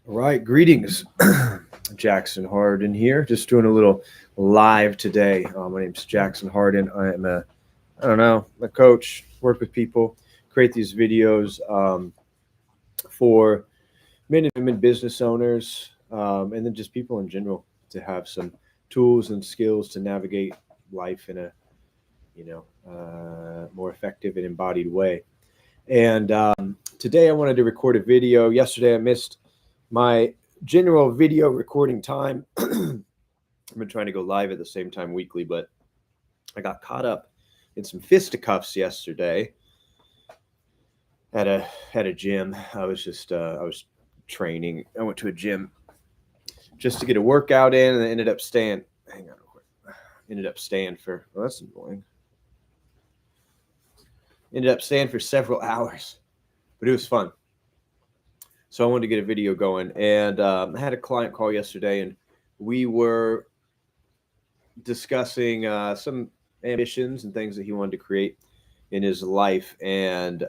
All right, greetings. Jackson Hardin here, just doing a little live today. My name's Jackson Hardin. I am I don't know, a coach, work with people, create these videos for men and women business owners, and then just people in general to have some tools and skills to navigate life in a, more effective and embodied way. And today I wanted to record a video. Yesterday I missed my general video recording time. I've been trying to go live at the same time weekly, but I got caught up in some fisticuffs yesterday at a gym. I was training. I went to a gym just to get a workout in, and I ended up staying. Hang on, real quick. Ended up staying for. Well, that's annoying. Ended up staying for several hours, but it was fun. So I wanted to get a video going, and I had a client call yesterday, and we were discussing some ambitions and things that he wanted to create in his life. And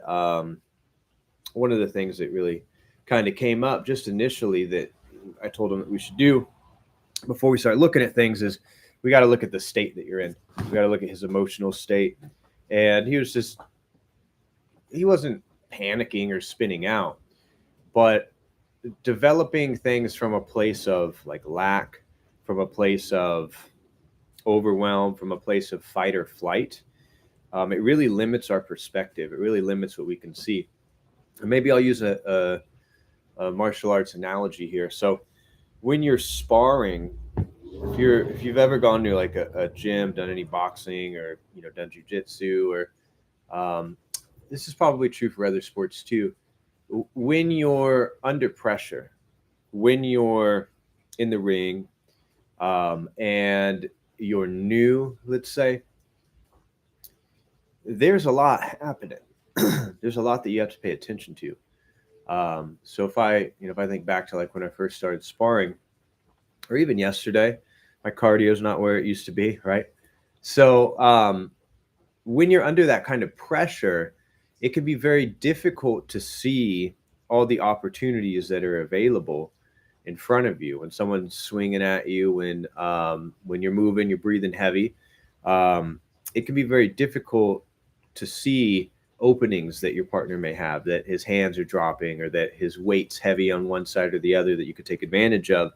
one of the things that really kind of came up just initially that I told him that we should do before we start looking at things is we got to look at the state that you're in. We got to look at his emotional state. And he wasn't panicking or spinning out, but developing things from a place of like lack, from a place of overwhelm, from a place of fight or flight, it really limits our perspective. It really limits what we can see. And maybe I'll use a martial arts analogy here. So when you're sparring, if you've ever gone to like a gym, done any boxing or done jujitsu, or this is probably true for other sports too. When you're under pressure, when you're in the ring, and you're new, let's say, there's a lot happening. There's a lot that you have to pay attention to. So if I think back to like when I first started sparring, or even yesterday, my cardio is not where it used to be, right? So when you're under that kind of pressure, it can be very difficult to see all the opportunities that are available in front of you when someone's swinging at you, when you're moving, you're breathing heavy. It can be very difficult to see openings that your partner may have, that his hands are dropping or that his weight's heavy on one side or the other that you could take advantage of.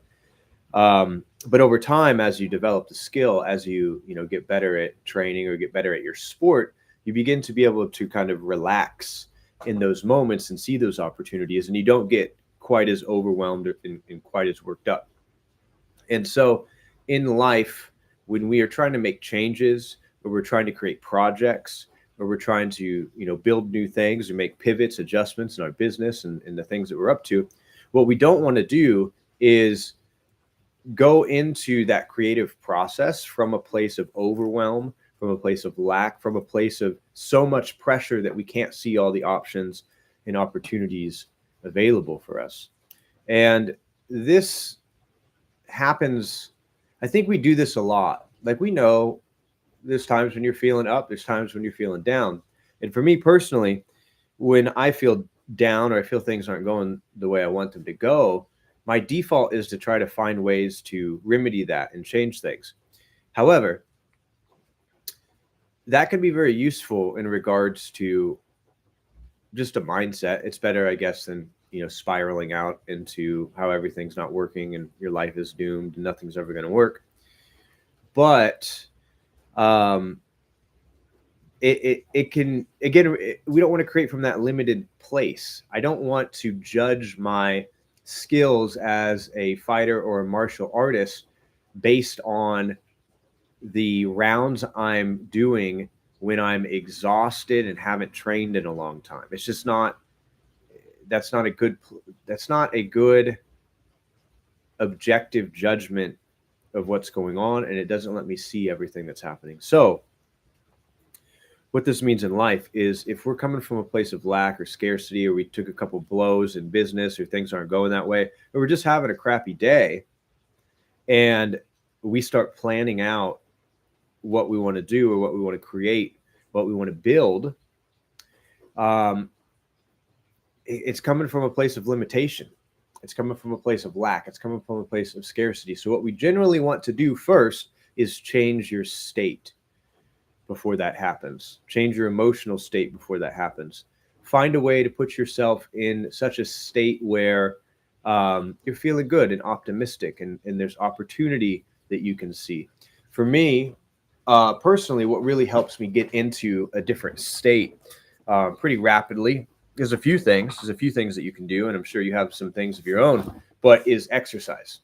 But over time, as you develop the skill, as you get better at training or get better at your sport, you begin to be able to kind of relax in those moments and see those opportunities, and you don't get quite as overwhelmed and quite as worked up. And so in life, when we are trying to make changes, or we're trying to create projects, or we're trying to build new things or make pivots, adjustments in our business and the things that we're up to, what we don't want to do is go into that creative process from a place of overwhelm, from a place of lack, from a place of so much pressure that we can't see all the options and opportunities available for us. And this happens, I think we do this a lot. Like, we know there's times when you're feeling up, there's times when you're feeling down. And for me personally, when I feel down or I feel things aren't going the way I want them to go, my default is to try to find ways to remedy that and change things. However, that can be very useful in regards to just a mindset. It's better, I guess, than spiraling out into how everything's not working and your life is doomed and nothing's ever going to work. But it can, again, we don't want to create from that limited place. I don't want to judge my skills as a fighter or a martial artist based on the rounds I'm doing when I'm exhausted and haven't trained in a long time. It's just not, that's not a good objective judgment of what's going on, and it doesn't let me see everything that's happening. So what this means in life is, if we're coming from a place of lack or scarcity, or we took a couple blows in business, or things aren't going that way, or we're just having a crappy day, and we start planning out what we want to do or what we want to create, what we want to build, it's coming from a place of limitation. It's coming from a place of lack. It's coming from a place of scarcity. So what we generally want to do first is change your state before that happens. Change your emotional state before that happens. Find a way to put yourself in such a state where you're feeling good and optimistic, and there's opportunity that you can see. For me, personally, what really helps me get into a different state pretty rapidly, there's a few things. There's a few things that you can do, and I'm sure you have some things of your own, but is exercise.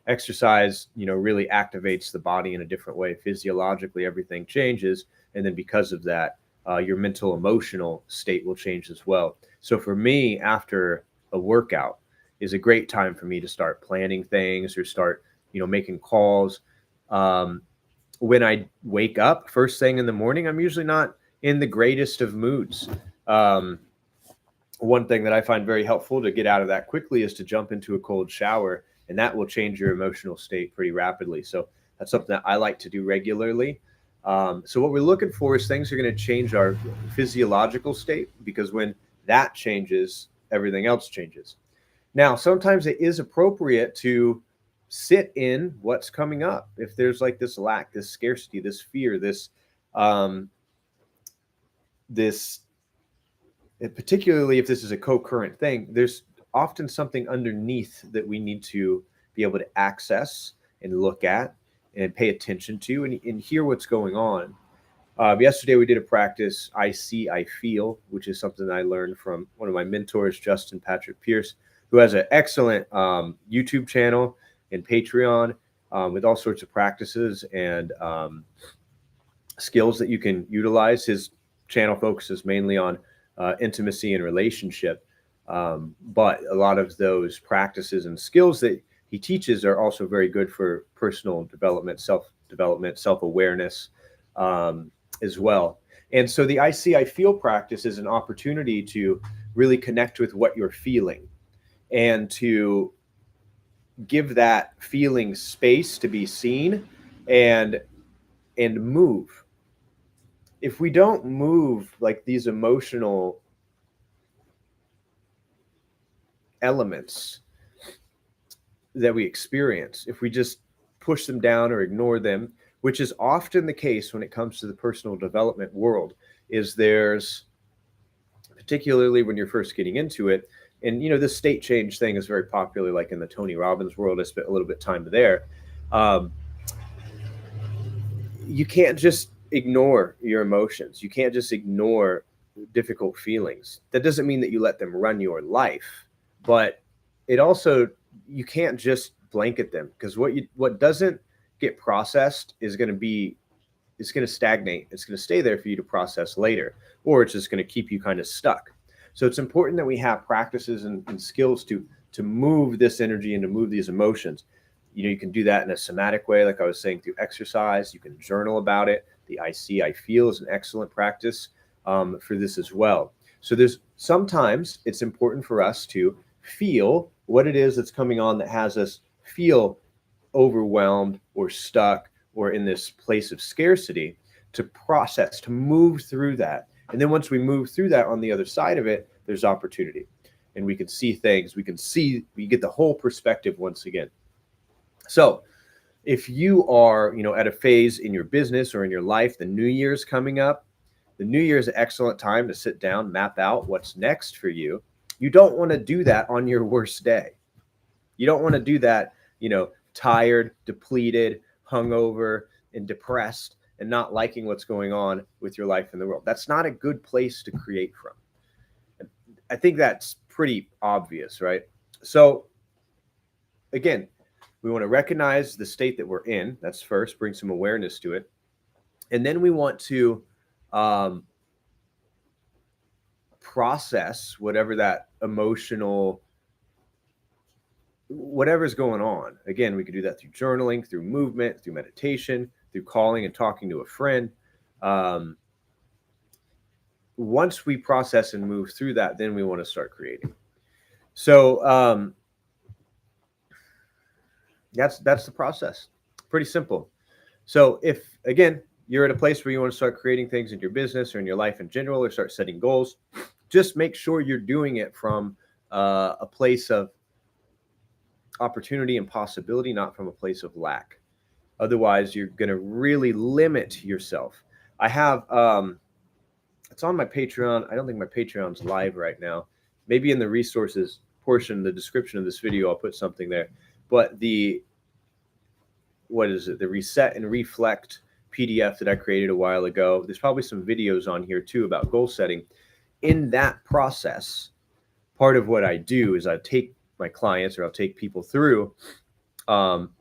Exercise, really activates the body in a different way. Physiologically, everything changes, and then because of that, your mental, emotional state will change as well. So for me, after a workout is a great time for me to start planning things or start, making calls. When I wake up first thing in the morning, I'm usually not in the greatest of moods. One thing that I find very helpful to get out of that quickly is to jump into a cold shower, and that will change your emotional state pretty rapidly. So that's something that I like to do regularly. So what we're looking for is things are going to change our physiological state, because when that changes, everything else changes. Now, sometimes it is appropriate to sit in what's coming up. If there's like this lack, this scarcity, this fear, this particularly if this is a co-current thing, there's often something underneath that we need to be able to access and look at and pay attention to and hear what's going on. Yesterday we did a practice, I see, I feel, which is something that I learned from one of my mentors, Justin Patrick Pierce, who has an excellent YouTube channel and Patreon with all sorts of practices and skills that you can utilize. His channel focuses mainly on intimacy and relationship. But a lot of those practices and skills that he teaches are also very good for personal development, self-development, self-awareness as well. And so the I see, I feel practice is an opportunity to really connect with what you're feeling and to give that feeling space to be seen and move. If we don't move like these emotional elements that we experience, if we just push them down or ignore them, which is often the case when it comes to the personal development world, is there's, particularly when you're first getting into it, and this state change thing is very popular, like in the Tony Robbins world. I spent a little bit of time there. You can't just ignore your emotions. You can't just ignore difficult feelings. That doesn't mean that you let them run your life, but it also, you can't just blanket them, because what doesn't get processed is going to stagnate. It's going to stay there for you to process later, or it's just going to keep you kind of stuck. So it's important that we have practices and skills to move this energy and to move these emotions. You can do that in a somatic way, like I was saying, through exercise. You can journal about it. The I see, I feel is an excellent practice for this as well. So sometimes it's important for us to feel what it is that's coming on that has us feel overwhelmed or stuck or in this place of scarcity, to process, to move through that. And then once we move through that, on the other side of it, there's opportunity. And we can see things. We get the whole perspective once again. So if you are, at a phase in your business or in your life, the new year's coming up, the new year is an excellent time to sit down, map out what's next for you. You don't want to do that on your worst day. You don't want to do that, tired, depleted, hungover, and depressed, and not liking what's going on with your life in the world. That's not a good place to create from. I think that's pretty obvious, right? So again, we want to recognize the state that we're in. That's first, bring some awareness to it. And then we want to process whatever that emotional, whatever's going on. Again, we could do that through journaling, through movement, through meditation, through calling and talking to a friend. Once we process and move through that, then we want to start creating. So that's the process. Pretty simple. So if, again, you're at a place where you want to start creating things in your business or in your life in general, or start setting goals, just make sure you're doing it from a place of opportunity and possibility, not from a place of lack. Otherwise, you're going to really limit yourself. I have, it's on my Patreon. I don't think my Patreon's live right now. Maybe in the resources portion, the description of this video, I'll put something there. But the, what is it? The Reset and Reflect PDF that I created a while ago. There's probably some videos on here too about goal setting. In that process, part of what I do is I take my clients, or I'll take people through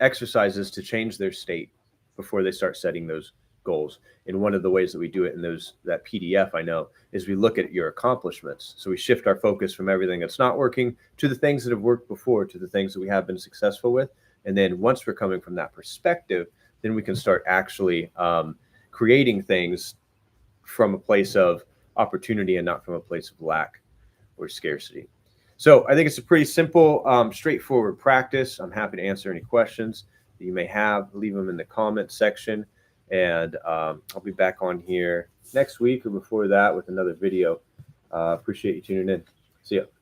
exercises to change their state before they start setting those goals. And one of the ways that we do it in that PDF, I know, is we look at your accomplishments. So we shift our focus from everything that's not working to the things that have worked before, to the things that we have been successful with. And then once we're coming from that perspective, then we can start actually creating things from a place of opportunity and not from a place of lack or scarcity. So I think it's a pretty simple, straightforward practice. I'm happy to answer any questions that you may have. Leave them in the comment section. And I'll be back on here next week or before that with another video. Appreciate you tuning in. See ya.